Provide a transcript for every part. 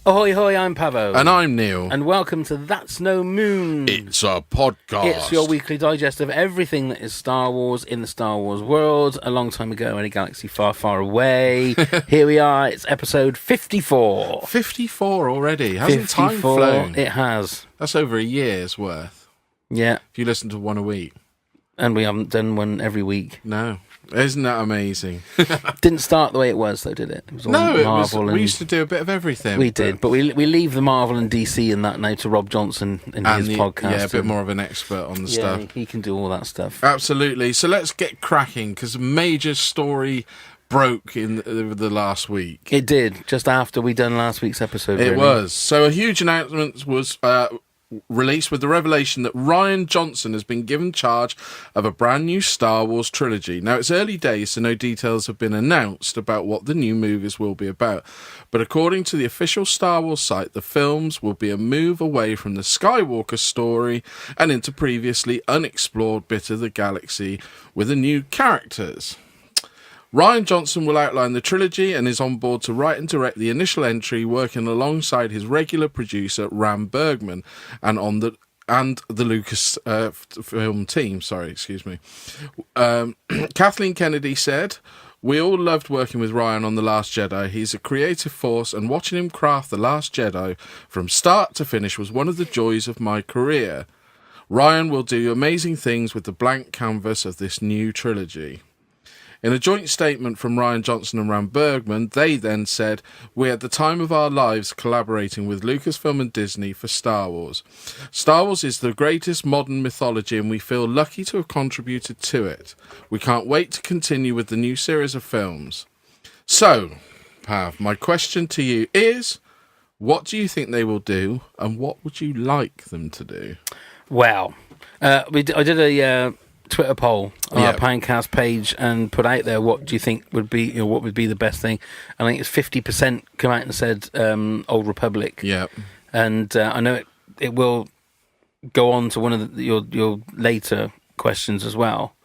Ahoy, hoy, I'm Pavo. And I'm Neil. And welcome to That's No Moon. It's a podcast. It's your weekly digest of everything that is Star Wars in the Star Wars world. A long time ago in a galaxy far, far away. Here we are. It's episode 54. 54 already. Hasn't time flown? It has. That's over a year's worth. Yeah. If you listen to one a week. And we haven't done one every week. No. Isn't that amazing? Didn't start the way it was, though, did it? It was all Marvel. We used to do a bit of everything. We did, but we leave the Marvel and DC and that now to Rob Johnson and his podcast. Yeah, a bit more of an expert on the stuff. Yeah, he can do all that stuff. Absolutely. So let's get cracking, because a major story broke in the last week. It did, just after we done last week's episode. It was. So a huge announcement was released with the revelation that Rian Johnson has been given charge of a brand new Star Wars trilogy. Now, it's early days, so no details have been announced about what the new movies will be about. But according to the official Star Wars site, the films will be a move away from the Skywalker story and into previously unexplored bit of the galaxy with the new characters. Rian Johnson will outline the trilogy and is on board to write and direct the initial entry, working alongside his regular producer Ram Bergman and the Lucas film team. Kathleen Kennedy said, "We all loved working with Rian on The Last Jedi. He's a creative force, and watching him craft The Last Jedi from start to finish was one of the joys of my career. Rian will do amazing things with the blank canvas of this new trilogy." In a joint statement from Rian Johnson and Ram Bergman, they then said, "We're at the time of our lives collaborating with Lucasfilm and Disney for Star Wars. Star Wars is the greatest modern mythology and we feel lucky to have contributed to it. We can't wait to continue with the new series of films." So, Pav, my question to you is, what do you think they will do and what would you like them to do? Well, I did a Twitter poll on our Pancast page and put out there what do you think would be what would be the best thing. I think it's 50% come out and said Old Republic. Yeah, and I know it will go on to one of your later questions as well.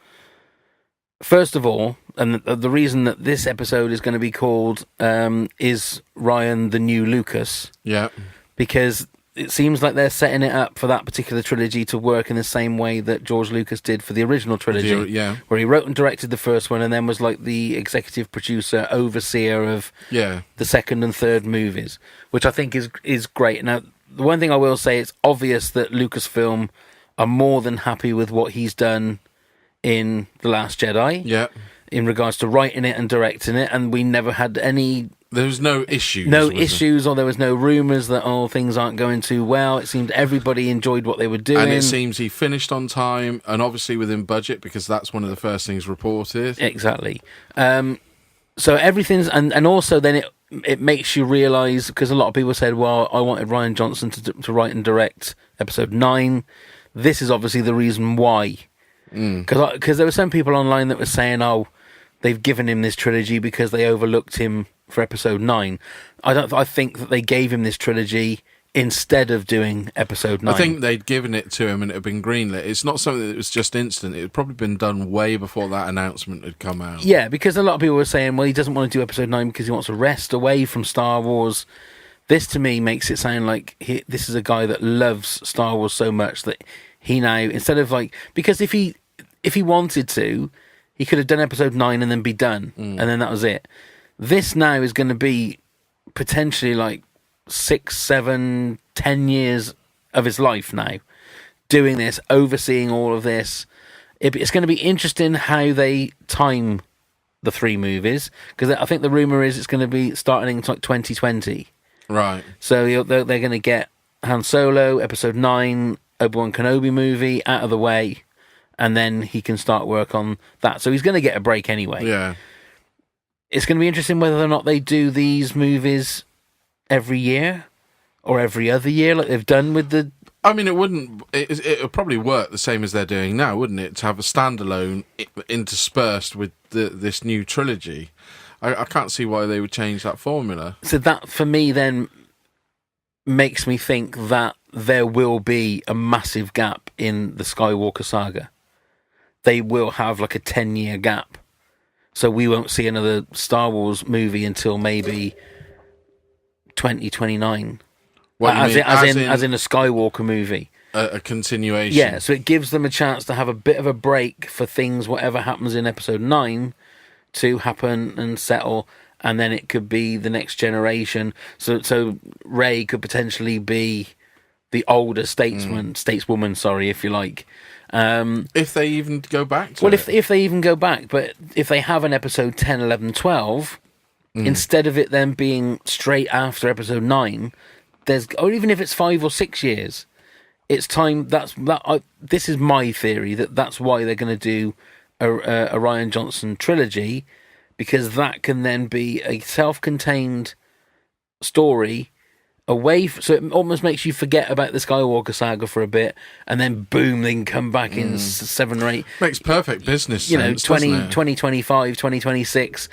First of all, and the reason that this episode is going to be called is Rian the New Lucas? Yeah, because it seems like they're setting it up for that particular trilogy to work in the same way that George Lucas did for the original trilogy, where he wrote and directed the first one and then was like the executive producer, overseer of the second and third movies, which I think is great. Now, the one thing I will say, it's obvious that Lucasfilm are more than happy with what he's done in The Last Jedi, in regards to writing it and directing it, and we never had any... There was no issues. Or there was no rumours that, things aren't going too well. It seemed everybody enjoyed what they were doing. And it seems he finished on time and obviously within budget, because that's one of the first things reported. Exactly. So everything's... And also then it makes you realise, because a lot of people said, well, I wanted Rian Johnson to write and direct Episode 9. This is obviously the reason why. Because there were some people online that were saying, they've given him this trilogy because they overlooked him for Episode 9. I think that they gave him this trilogy instead of doing Episode 9. I think they'd given it to him and it had been greenlit. It's not something that was just instant. It had probably been done way before that announcement had come out. Yeah, because a lot of people were saying, well, he doesn't want to do Episode 9 because he wants to rest away from Star Wars. This, to me, makes it sound like this is a guy that loves Star Wars so much that he now, instead of because if he wanted to, he could have done Episode 9 and then be done, and then that was it. This now is going to be potentially 6, 7, 10 years of his life now, doing this, overseeing all of this. It's going to be interesting how they time the 3 movies, because I think the rumour is it's going to be starting in 2020. Right. So they're going to get Han Solo, Episode 9, Obi-Wan Kenobi movie out of the way, and then he can start work on that. So he's going to get a break anyway. Yeah. It's going to be interesting whether or not they do these movies every year or every other year, like they've done with the... I mean, it wouldn't... It would probably work the same as they're doing now, wouldn't it? To have a standalone interspersed with this new trilogy. I can't see why they would change that formula. So that, for me, then makes me think that there will be a massive gap in the Skywalker Saga. They will have a 10-year gap. So we won't see another Star Wars movie until maybe 2029. What you mean, As in a Skywalker movie. A continuation. Yeah, so it gives them a chance to have a bit of a break for things, whatever happens in episode 9, to happen and settle, and then it could be the next generation. So Rey could potentially be the older stateswoman, sorry, if you like. If they even go back to it. If they even go back, but if they have an episode 10, 11, 12, instead of it then being straight after episode 9, or even if it's 5 or 6 years, it's time. This is my theory that's why they're going to do a Rian Johnson trilogy, because that can then be a self-contained story so it almost makes you forget about the Skywalker Saga for a bit, and then boom, they can come back in 7 or 8. Makes perfect business sense, 2025, 2026.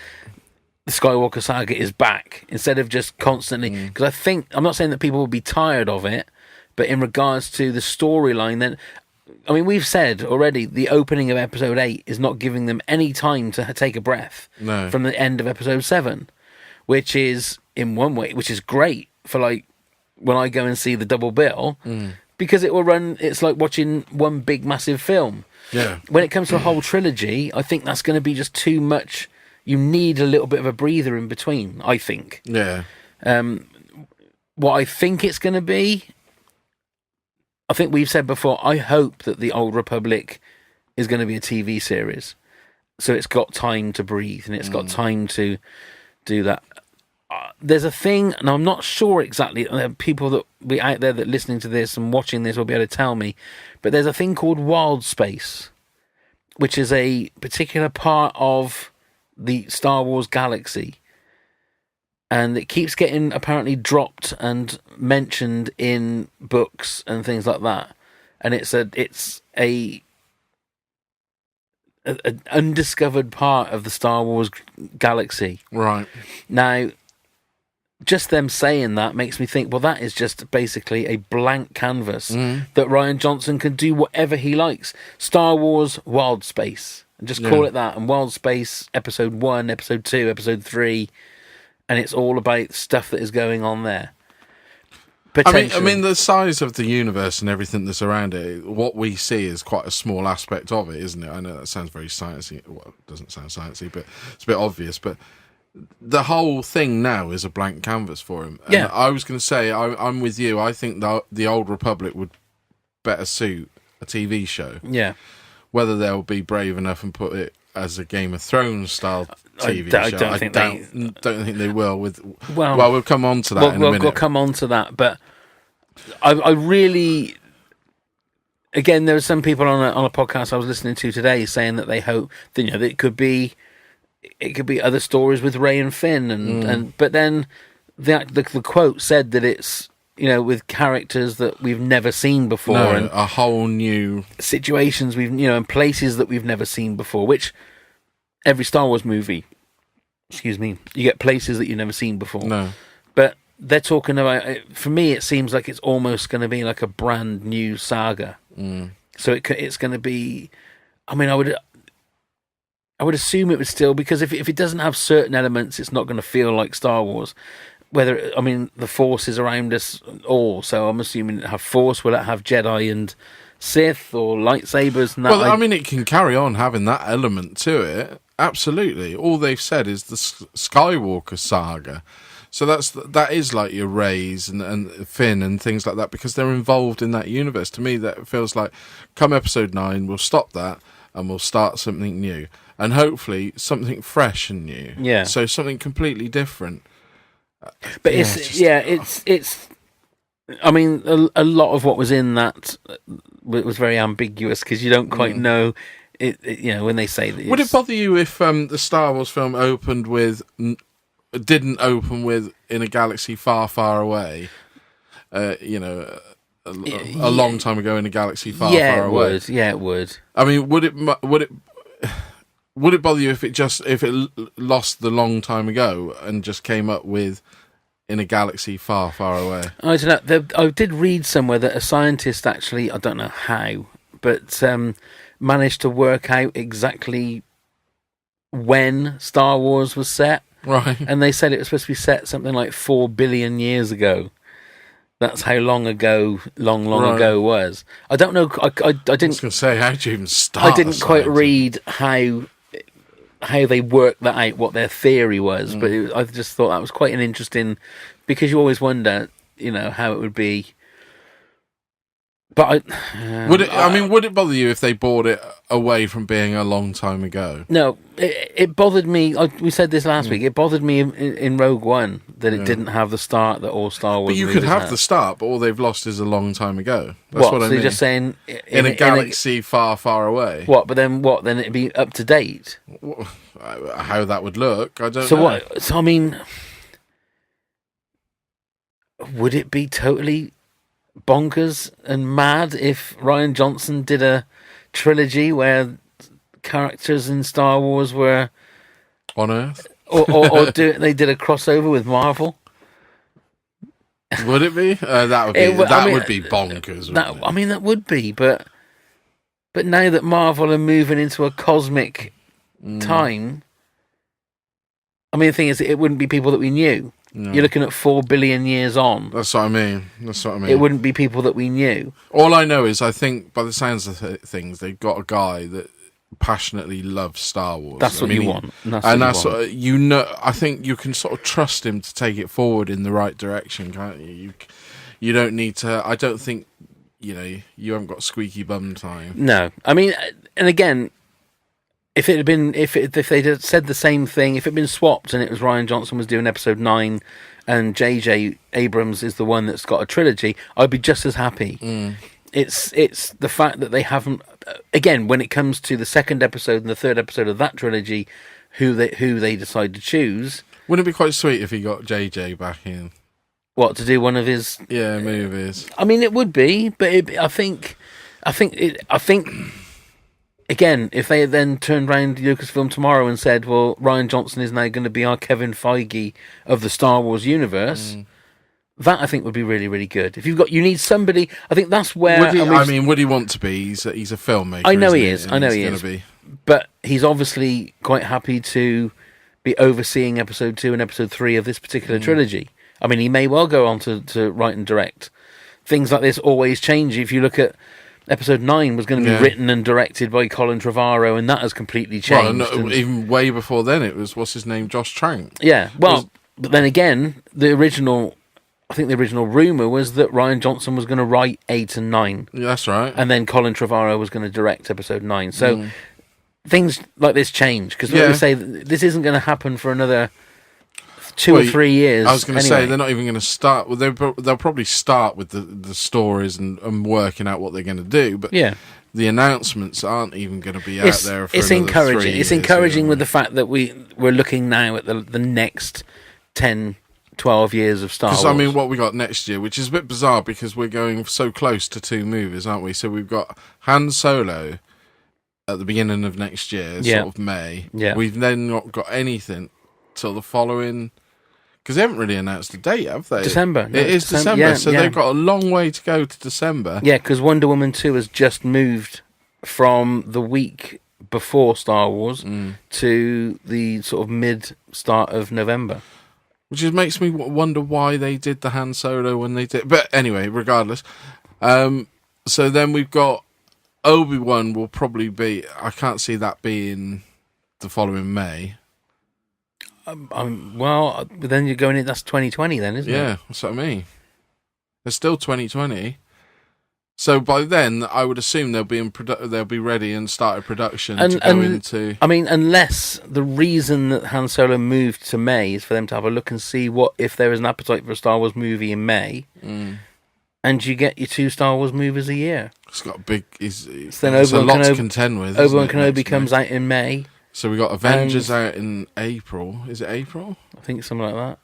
The Skywalker Saga is back, instead of just constantly, because I'm not saying that people will be tired of it, but in regards to the storyline, then we've said already the opening of episode 8 is not giving them any time to take a breath from the end of episode 7, which is in one way, which is great for like when I go and see the double bill, because it will run. It's like watching one big massive film. Yeah. When it comes to a whole trilogy, I think that's going to be just too much. You need a little bit of a breather in between, I think. Yeah. What I think it's going to be, I think we've said before, I hope that the Old Republic is going to be a TV series. So it's got time to breathe and it's got time to do that. There's a thing, and I'm not sure exactly, people that be out there that listening to this and watching this will be able to tell me, but there's a thing called wild space, which is a particular part of the Star Wars galaxy. And it keeps getting apparently dropped and mentioned in books and things like that. And it's a undiscovered part of the Star Wars galaxy. Right. Now, just them saying that makes me think, well, that is just basically a blank canvas that Rian Johnson can do whatever he likes. Star Wars Wild Space. And just call it that. And Wild Space Episode 1, Episode 2, Episode 3... and it's all about stuff that is going on there. I mean, the size of the universe and everything that's around it, what we see is quite a small aspect of it, isn't it? I know that sounds very sciencey. Well, it doesn't sound sciencey, but it's a bit obvious. But the whole thing now is a blank canvas for him. And I was going to say, I'm with you. I think the Old Republic would better suit a TV show. Yeah. Whether they'll be brave enough and put it as a Game of Thrones style TV show. I don't think they will. Well, we'll come on to that in a minute. We'll come on to that, but I really, again, there were some people on a podcast I was listening to today saying that they hope that, that it could be other stories with Rey and Finn, and but then the quote said that it's with characters that we've never seen before, and a whole new situations and places that we've never seen before, which. Every Star Wars movie, you get places that you've never seen before. No. But they're talking about, for me, it seems like it's almost going to be like a brand new saga. So it's going to be, I would assume it would still, because if it doesn't have certain elements, it's not going to feel like Star Wars. The Force is around us all, so I'm assuming it'll have Force, will it have Jedi and Sith or lightsabers? And that. Well, it can carry on having that element to it. Absolutely. All they've said is the Skywalker Saga. So that is like your Reys and Finn and things like that, because they're involved in that universe. To me, that feels like, come episode 9, we'll stop that and we'll start something new. And hopefully something fresh and new. Yeah. So something completely different. But it's a lot of what was in that was very ambiguous, because you don't quite know it, when they say that. Would it bother you if the Star Wars film didn't open with in a galaxy far, far away? A long time ago in a galaxy far, far away. It would. I mean, would it bother you if it lost the long time ago and just came up with in a galaxy far, far away? I don't know. I did read somewhere that a scientist actually, I don't know how, but managed to work out exactly when Star Wars was set. Right. And they said it was supposed to be set something like 4 billion years ago. That's how long ago ago was. I don't know. I didn't. I was going to say, how do you even start? I didn't quite read how they worked that out, what their theory was, but I just thought that was quite an interesting, because you always wonder, how it would be. But would it bother you if they brought it away from being a long time ago? No, it bothered me. We said this last week. It bothered me in Rogue One that it didn't have the start that all Star Wars. But you could have the start, but all they've lost is a long time ago. That's what I mean. So you're just saying in a galaxy far, far away. What? But then what? Then it'd be up to date. How that would look, I don't know. So what? So I mean, would it be totally bonkers and mad if Rian Johnson did a trilogy where characters in Star Wars were on Earth, or they did a crossover with Marvel? Would it be? That would be bonkers. That would be, but now that Marvel are moving into a cosmic time, the thing is, it wouldn't be people that we knew. No. You're looking at 4 billion years on. That's what I mean. It wouldn't be people that we knew. All I know is, I think, by the sounds of things, they've got a guy that passionately loves Star Wars. That's what you want. I think you can sort of trust him to take it forward in the right direction, can't you? You don't need to. I don't think you haven't got squeaky bum time. No, and again, if they'd have said the same thing, if it had been swapped and it was Rian Johnson was doing episode 9 and J.J. Abrams is the one that's got a trilogy, I'd be just as happy. It's the fact that they haven't. Again, when it comes to the second episode and the third episode of that trilogy, who they decide to choose. Wouldn't it be quite sweet if he got J.J. back in? What, to do one of his movies? It would be, but I think. Again, if they had then turned around Lucasfilm tomorrow and said, well, Rian Johnson is now going to be our Kevin Feige of the Star Wars universe, that I think would be really, really good. If you need somebody, I think that's where... Would he want to be? He's a filmmaker. I know he is. But he's obviously quite happy to be overseeing episode 2 and episode 3 of this particular trilogy. He may well go on to write and direct. Things like this always change. If you look at Episode 9 was going to be written and directed by Colin Trevorrow, and that has completely changed. Well, even way before then, it was, what's his name, Josh Trank. Yeah, but then again, the original rumour was that Rian Johnson was going to write 8 and 9. Yeah, that's right. And then Colin Trevorrow was going to direct Episode 9. So things like this change, because we say this isn't going to happen for another 2 or 3 years. I was going to say, they're not even going to start. Well, they'll probably start with the stories and working out what they're going to do. But the announcements aren't even going to be out there for it's another encouraging. 3 years. It's encouraging with the fact that we're looking now at the next 10, 12 years of Star Wars. Because, what we got next year, which is a bit bizarre because we're going so close to 2 movies, aren't we? So we've got Han Solo at the beginning of next year, sort of May. Yeah. We've then not got anything till the following... Because they haven't really announced a date, have they? December. It is December, so they've got a long way to go to December. Yeah, because Wonder Woman 2 has just moved from the week before Star Wars to the sort of mid-start of November. Which makes me wonder why they did the Han Solo when they did. But anyway, regardless. So then we've got Obi-Wan will probably be... I can't see that being the following May. Well, then you're going in. That's 2020, then, isn't it? Yeah, that's what I mean. It's still 2020, so by then I would assume they'll be they'll be ready and started production to go into. Unless the reason that Han Solo moved to May is for them to have a look and see if there is an appetite for a Star Wars movie in May, and you get your 2 Star Wars movies a year. It's got a big. So then a lot to contend with. Obi-Wan Kenobi comes out in May. So we got Avengers out in April. Is it April? I think something like that.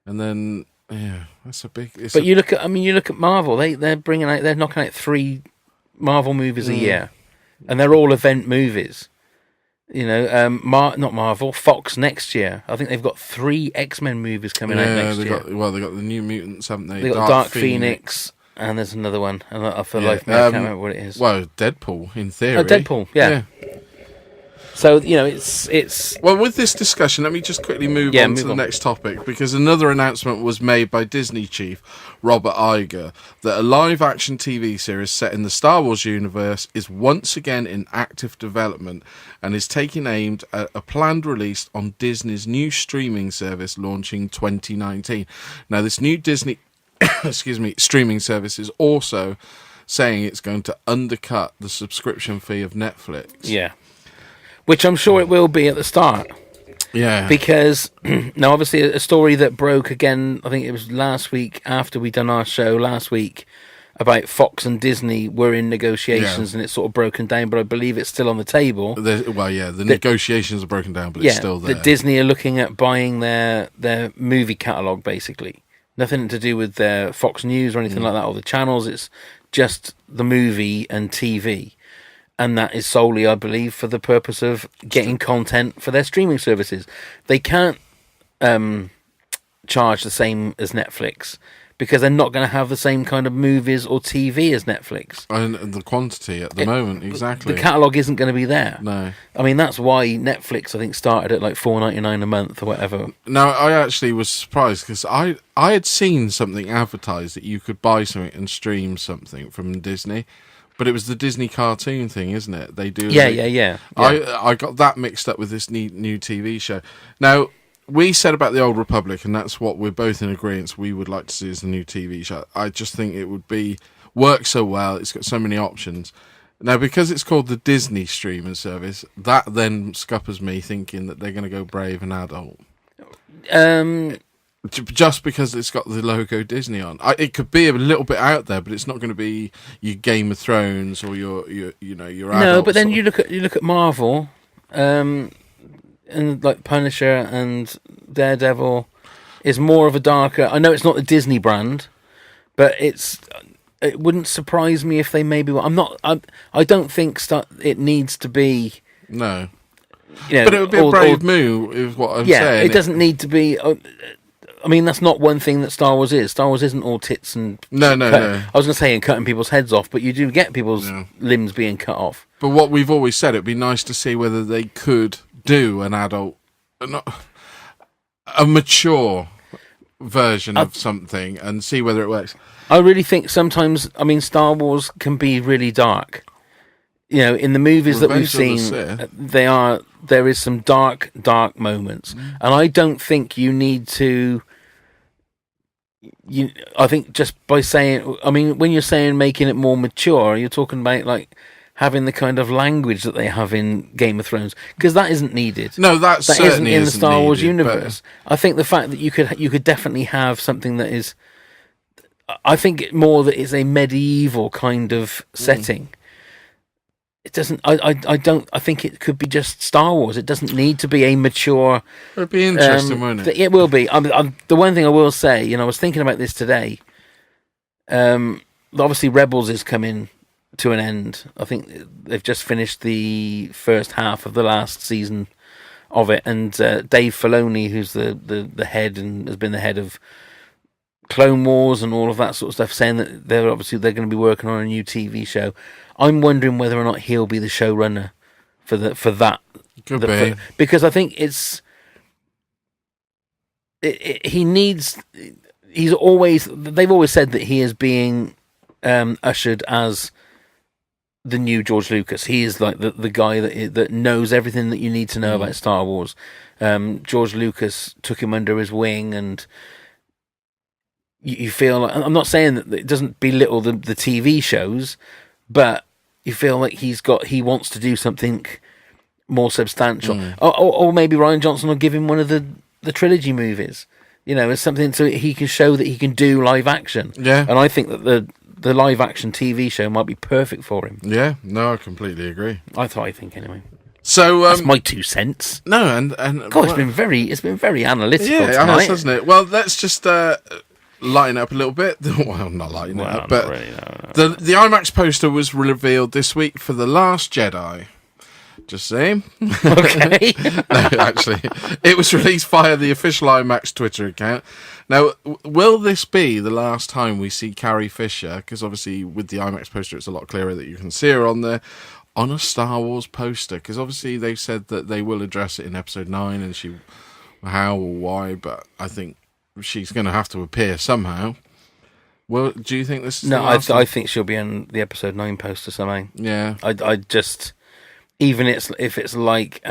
And then that's a big. But you look at Marvel. They're knocking out 3 Marvel movies a year, and they're all event movies. Not Marvel, Fox next year. I think they've got 3 X-Men movies coming out next year. They got the New Mutants, haven't they? They got Dark Phoenix, and there's another one. And I feel like I can't remember what it is. Well, Deadpool in theory. Oh, Deadpool, yeah. So it's Well, with this discussion, let me just quickly move on to the next topic, because another announcement was made by Disney chief Robert Iger that a live-action TV series set in the Star Wars universe is once again in active development and is taking aim at a planned release on Disney's new streaming service launching 2019. Now, this new Disney streaming service is also saying it's going to undercut the subscription fee of Netflix. Yeah. Which I'm sure it will be at the start. Yeah. Because, now obviously a story that broke again, I think it was last week after we'd done our show last week, about Fox and Disney were in negotiations and it's sort of broken down, but I believe it's still on the table. The negotiations are broken down, but it's still there. That Disney are looking at buying their movie catalogue, basically. Nothing to do with their Fox News or anything like that, or the channels. It's just the movie and TV. And that is solely, I believe, for the purpose of getting content for their streaming services. They can't charge the same as Netflix because they're not going to have the same kind of movies or TV as Netflix. And the quantity at the moment, exactly. The catalogue isn't going to be there. No. I mean, that's why Netflix, I think, started at like $4.99 a month or whatever. Now, I actually was surprised because I had seen something advertised that you could buy something and stream something from Disney. But it was the Disney cartoon thing, isn't it? They do. Yeah. I got that mixed up with this new TV show. Now, we said about the Old Republic, and that's what we're both in agreement we would like to see as the new TV show. I just think it would work so well. It's got so many options. Now, because it's called the Disney streaming service, that then scuppers me thinking that they're going to go brave and adult. Just because it's got the logo Disney on, it could be a little bit out there, but it's not going to be your Game of Thrones or your no. But then you look at Marvel, and like Punisher and Daredevil is more of a darker. I know it's not the Disney brand, but it wouldn't surprise me if they maybe. I don't think it needs to be. No, but it would be a brave move. Is what I'm saying. It doesn't need to be. I mean, that's not one thing that Star Wars is. Star Wars isn't all tits and... No. I was going to say cutting people's heads off, but you do get people's limbs being cut off. But what we've always said, it'd be nice to see whether they could do an adult... a mature version of something and see whether it works. I really think sometimes... I mean, Star Wars can be really dark. You know, in the movies that we've seen, there is some dark moments. And I don't think you need to... I think just by saying... I mean, when you're saying making it more mature, you're talking about, like, having the kind of language that they have in Game of Thrones. Because that isn't needed. No, that isn't in the Star Wars universe. I think the fact that you could definitely have something that is... I think more that it's a medieval kind of setting. It doesn't. I don't. I think it could be just Star Wars. It doesn't need to be a mature. It'd be interesting, wouldn't it? It will be. The one thing I will say, I was thinking about this today. Obviously, Rebels is coming to an end. I think they've just finished the first half of the last season of it, and Dave Filoni, who's the head and has been the head of Clone Wars and all of that sort of stuff, saying that they're going to be working on a new TV show. I'm wondering whether or not he'll be the showrunner for that. Could be. Because I think they've always said that he is being ushered as the new George Lucas. He is like the guy that knows everything that you need to know about Star Wars. George Lucas took him under his wing, and you feel like, I'm not saying that it doesn't belittle the TV shows, but you feel like he wants to do something more substantial. Or maybe Rian Johnson will give him one of the trilogy movies. It's something so he can show that he can do live action. Yeah. And I think that the live action TV show might be perfect for him. Yeah, no, I completely agree. I think anyway. So that's my 2 cents. No, and God, it's been very analytical tonight, it has, hasn't it? Well, let's just lighten up a little bit. Well, not lighten it up, but really, no. The IMAX poster was revealed this week for The Last Jedi. Just saying. Okay. No, actually, it was released via the official IMAX Twitter account. Now, will this be the last time we see Carrie Fisher? Because obviously with the IMAX poster, it's a lot clearer that you can see her on there. on a Star Wars poster? Because obviously they've said that they will address it in Episode 9 and how or why, but I think she's going to have to appear somehow. Well, do you think this is No, I think she'll be on the Episode 9 poster somehow. Yeah. I just, even if it's like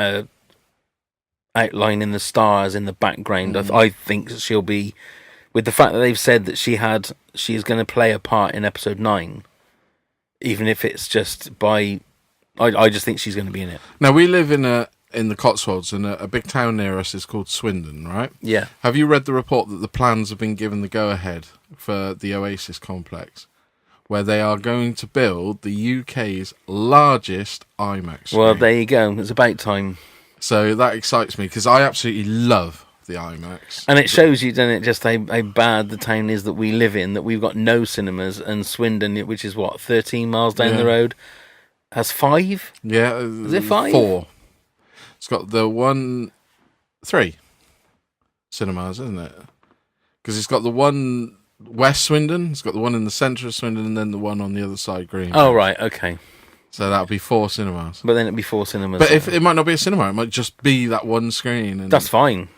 outline in the stars in the background, I think she'll be, with the fact that they've said that she's going to play a part in Episode 9, even if it's just by, I just think she's going to be in it. Now, we live in the Cotswolds, and a big town near us is called Swindon, right? Yeah. Have you read the report that the plans have been given the go-ahead for the Oasis complex, where they are going to build the UK's largest IMAX screen? Well, there you go. It's about time. So that excites me, because I absolutely love the IMAX. And it shows you, doesn't it, just how bad the town is that we live in, that we've got no cinemas, and Swindon, which is, 13 miles down the road, has 5? Yeah. Is it 5? 4. It's got the 3 cinemas, isn't it? Because it's got the one West Swindon, it's got the one in the centre of Swindon, and then the one on the other side, Green. Oh, right, okay. So that'll be 4 cinemas. But then it'd be 4 cinemas. But if it might not be a cinema, it might just be that one screen. And that's fine.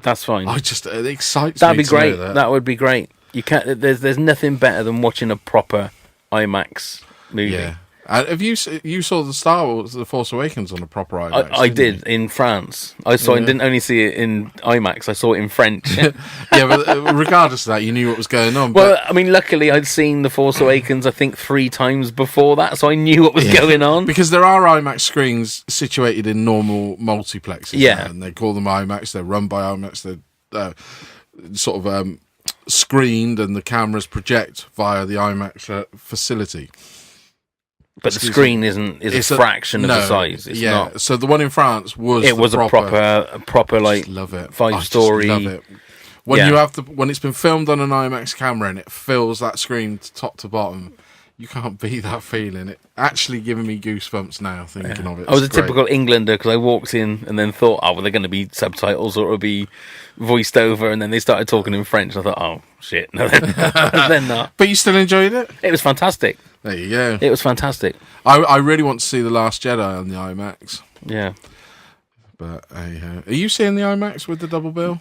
That's fine. It excites That'd me. be great. That. That would be great. You can't. There's nothing better than watching a proper IMAX movie. Yeah. Have you saw the Star Wars, The Force Awakens on a proper IMAX? I did in France. I didn't only see it in IMAX. I saw it in French. Yeah, but regardless of that, you knew what was going on. Well, I mean, luckily I'd seen The Force Awakens, I think 3 times before that, so I knew what was going on. Because there are IMAX screens situated in normal multiplexes. Yeah, and they call them IMAX. They're run by IMAX. They're sort of screened, and the cameras project via the IMAX facility. But the screen is a fraction of the size. It's not. So the one in France was a proper like love it. 5-story. Love it. When it's been filmed on an IMAX camera and it fills that screen top to bottom, you can't beat that feeling. It actually giving me goosebumps now thinking of it. I was a typical Englander because I walked in and then thought, oh, well, they're going to be subtitles or it'll be voiced over, and then they started talking in French. I thought, oh shit, no, they're not. But you still enjoyed it? It was fantastic. There you go. It was fantastic. I really want to see The Last Jedi on the IMAX. Yeah. But are you seeing the IMAX with the double bill?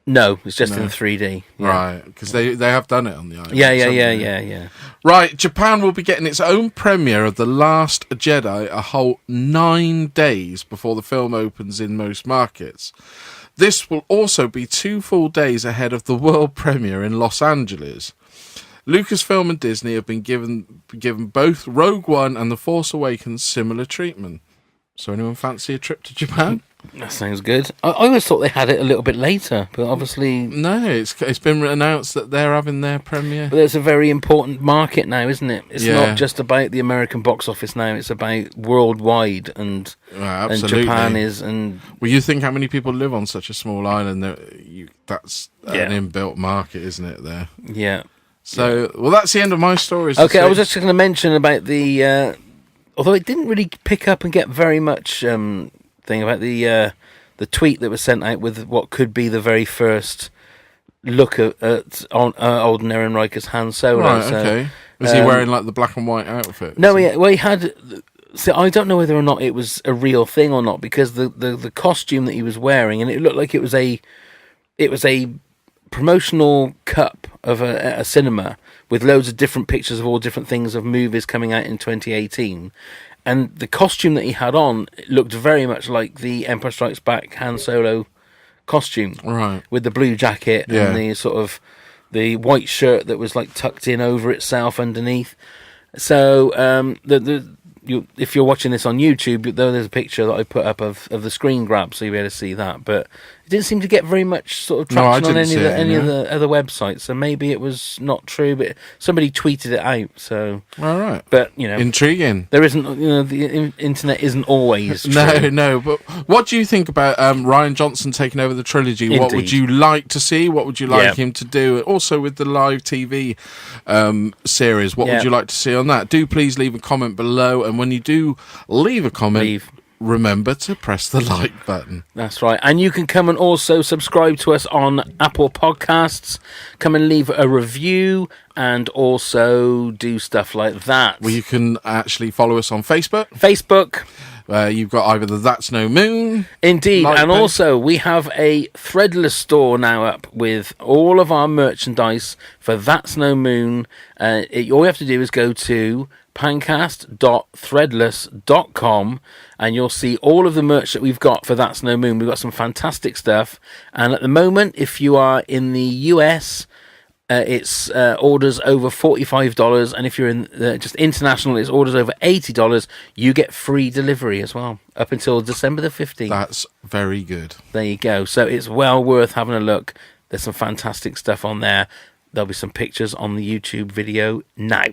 No, it's just in 3D. Yeah. Right, because they have done it on the IMAX. Yeah. Right, Japan will be getting its own premiere of The Last Jedi a whole 9 days before the film opens in most markets. This will also be 2 full days ahead of the world premiere in Los Angeles. Lucasfilm and Disney have been given both Rogue One and The Force Awakens similar treatment. So anyone fancy a trip to Japan? That sounds good. I always thought they had it a little bit later, but obviously... No, it's been announced that they're having their premiere. But it's a very important market now, isn't it? It's not just about the American box office now, it's about worldwide, and Japan is... And well, you think how many people live on such a small island, that's an inbuilt market, isn't it, there? Yeah. So, well, that's the end of my stories. Okay, I was just going to mention about the... although it didn't really pick up and get very much thing about the tweet that was sent out with what could be the very first look at Alden Ehrenreicher's Han Solo. Right, okay. Was he wearing like the black and white outfit? No, he had... So I don't know whether or not it was a real thing or not, because the costume that he was wearing, and it looked like it was a promotional cup of a cinema with loads of different pictures of all different things of movies coming out in 2018, and the costume that he had on looked very much like the Empire Strikes Back Han Solo costume, right, with the blue jacket and the sort of the white shirt that was like tucked in over itself underneath. So if you're watching this on YouTube, there's a picture that I put up of the screen grab, so you'll be able to see that. But it didn't seem to get very much sort of traction on any of the other websites. So maybe it was not true, but somebody tweeted it out. So all right, but intriguing. There isn't, the internet isn't always true. No. But what do you think about Rian Johnson taking over the trilogy? Indeed. What would you like to see? What would you like him to do? Also with the live TV series, what would you like to see on that? Do please leave a comment below, and when you do leave a comment, remember to press the like button. That's right. And you can come and also subscribe to us on Apple Podcasts. Come and leave a review and also do stuff like that. Well, you can actually follow us on Facebook. You've got either the That's No Moon. Indeed. like And page. also, we have a Threadless store now up with all of our merchandise for That's No Moon. All you have to do is go to pancast.threadless.com and you'll see all of the merch that we've got for That's No Moon. We've got some fantastic stuff. And at the moment, if you are in the US... it's orders over $45, and if you're in just international, it's orders over $80. You get free delivery as well, up until December the 15th. That's very good. There you go. So it's well worth having a look. There's some fantastic stuff on there. There'll be some pictures on the YouTube video now.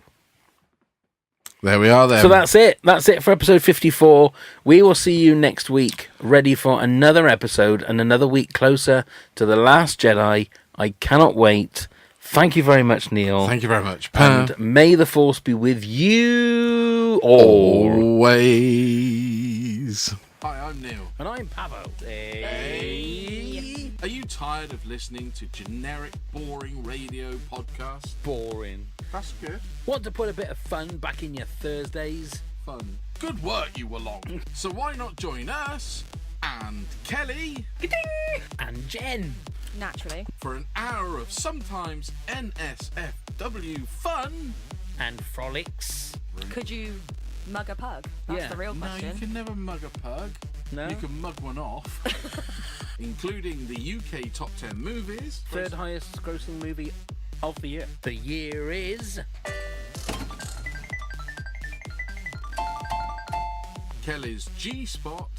There we are then. So that's it. That's it for episode 54. We will see you next week, ready for another episode and another week closer to The Last Jedi. I cannot wait. Thank you very much, Neil. Thank you very much. And may the Force be with you always. Hi, I'm Neil. And I'm Pavo. Hey. Are you tired of listening to generic, boring radio podcasts? Boring. That's good. Want to put a bit of fun back in your Thursdays? Fun. Good work, you were long. So why not join us and Kelly And Jen. Naturally. for an hour of sometimes NSFW fun And Frolics. Could you mug a pug? That's Yeah. the real No, question. you can never mug a pug. No? You can mug one off. Including the UK top 10 movies. Third highest grossing movie of the year. The year is... Kelly's G-Spot.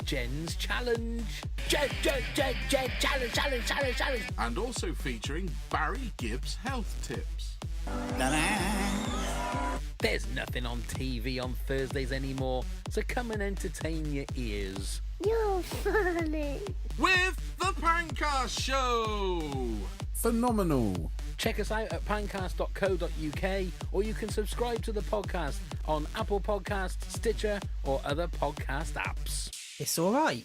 Jen's Challenge. Challenge. And also featuring Barry Gibbs health tips. There's nothing on TV on Thursdays anymore, so come and entertain your ears. You're funny. With the Pancast Show. Phenomenal. Check us out at pancast.co.uk, or you can subscribe to the podcast on Apple Podcasts, Stitcher, or other podcast apps. It's all right.